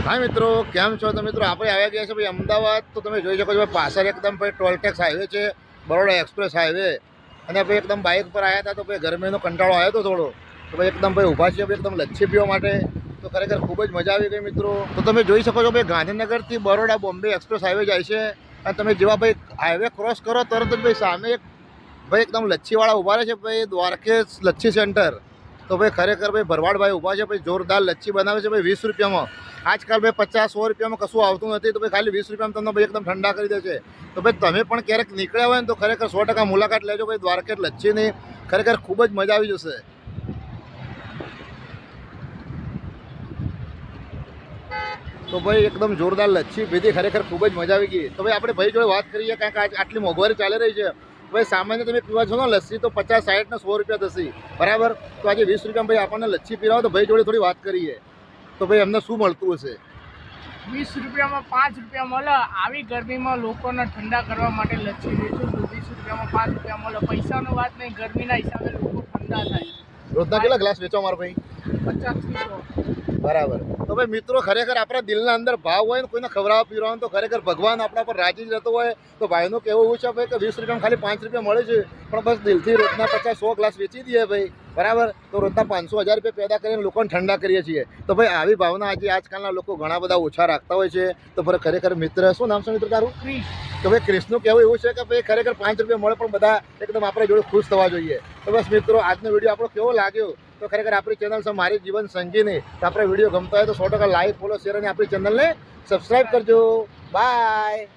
હા મિત્રો, કેમ છો? તો મિત્રો આપણે આવ્યા ગયા છે ભાઈ અમદાવાદ. તો તમે જોઈ શકો છો ભાઈ પાછળ એકદમ ભાઈ ટોલટેક્સ હાઈવે છે, બરોડા એક્સપ્રેસ હાઈવે. અને ભાઈ એકદમ બાઇક પર આવ્યા હતા તો ભાઈ ગરમીનો કંટાળો આવ્યો હતો થોડો, તો ભાઈ એકદમ ભાઈ ઊભા છીએ ભાઈ એકદમ લચ્છી પીવા માટે. તો ખરેખર ખૂબ જ મજા આવી ગઈ મિત્રો. તો તમે જોઈ શકો છો ભાઈ ગાંધીનગરથી બરોડા બોમ્બે એક્સપ્રેસ હાઈવે જાય છે. અને તમે જેવા ભાઈ હાઈવે ક્રોસ કરો તરત જ ભાઈ સામે એક ભાઈ એકદમ લચ્છીવાળા ઊભા રહે છે ભાઈ, દ્વારકેશ લચ્છી સેન્ટર. તો ભાઈ ખરેખર ભાઈ ભરવાડભાઈ ઊભા છે ભાઈ, જોરદાર લચ્છી બનાવે છે ભાઈ 20 રૂપિયામાં. આજકાલ ભાઈ 50-100 રૂપિયામાં કશું આવતું નથી, તો ભાઈ ખાલી 20 રૂપિયામાં તમને ભાઈ એકદમ ઠંડા કરી દે છે. તો ભાઈ તમે પણ ક્યારેક નીકળ્યા હોય ને તો ખરેખર 100% મુલાકાત લેજો ભાઈ દ્વારકેશ લચ્છીની. ખરેખર ખૂબ જ મજા આવી જશે. તો ભાઈ એકદમ જોરદાર લચ્છી પીધી, ખરેખર ખૂબ જ મજા આવી ગઈ. તો ભાઈ આપણે ભાઈ જોડે વાત કરીએ, કારણ કે આટલી મોંઘવારી ચાલી રહી છે. ભાઈ સામાન્ય તમે પીવા છો ને લસ્સી તો 50, 60 ને 100 રૂપિયા થશે, બરાબર. તો આજે 20 રૂપિયામાં ભાઈ આપણને લચ્છી પીરાવો. તો ભાઈ જોડે થોડી વાત કરીએ તો ભાઈ એમને શું મળતું હશે? 20 રૂપિયામાં 5 રૂપિયા મળે. આવી ગરમીમાં લોકોને ઠંડા કરવા માટે લચ્છી વેચું છું. 20 રૂપિયામાં 5 રૂપિયા મળે. પૈસાનો વાત નહીં, ગરમીના હિસાબે લોકો ઠંડા થાય. રોજના કેટલા ગ્લાસ વેચો મારા ભાઈ? 50 કિલો. બરાબર. તો ભાઈ મિત્રો ખરેખર આપણા દિલના અંદર ભાવ હોય ને કોઈને ખવડાવવા પીવડાવવાનું, તો ખરેખર ભગવાન આપણા પર રાજી જ રહેતો હોય. તો ભાઈનું કહેવું એવું છે ભાઈ કે 20 રૂપિયામાં ખાલી 5 રૂપિયા મળે છે, પણ બસ દિલથી રોજના 50-100 ગ્લાસ વેચી દઈએ ભાઈ, બરાબર. તો રોજના 500-1000 રૂપિયા પેદા કરીને લોકોને ઠંડા કરીએ છીએ. તો ભાઈ આવી ભાવના આજે આજકાલના લોકો ઘણા બધા ઓછા રાખતા હોય છે. તો ખરેખર મિત્ર, શું નામ છે મિત્ર તારું? ક્રિશ. તો ભાઈ ક્રિશનું કહેવું એવું છે કે ભાઈ ખરેખર 5 રૂપિયા મળે પણ બધા એકદમ આપણે જોડે ખુશ થવા જોઈએ. તો બસ મિત્રો, આજનો વિડીયો આપણો કેવો લાગ્યો? તો ખરેખર આપણી ચેનલ છે મારી જીવન સંગીની. તો આપણે વિડીયો ગમતો હોય તો 100% લાઈક, ફોલો, શેર અને આપણી ચેનલને સબસ્ક્રાઈબ કરજો. બાય.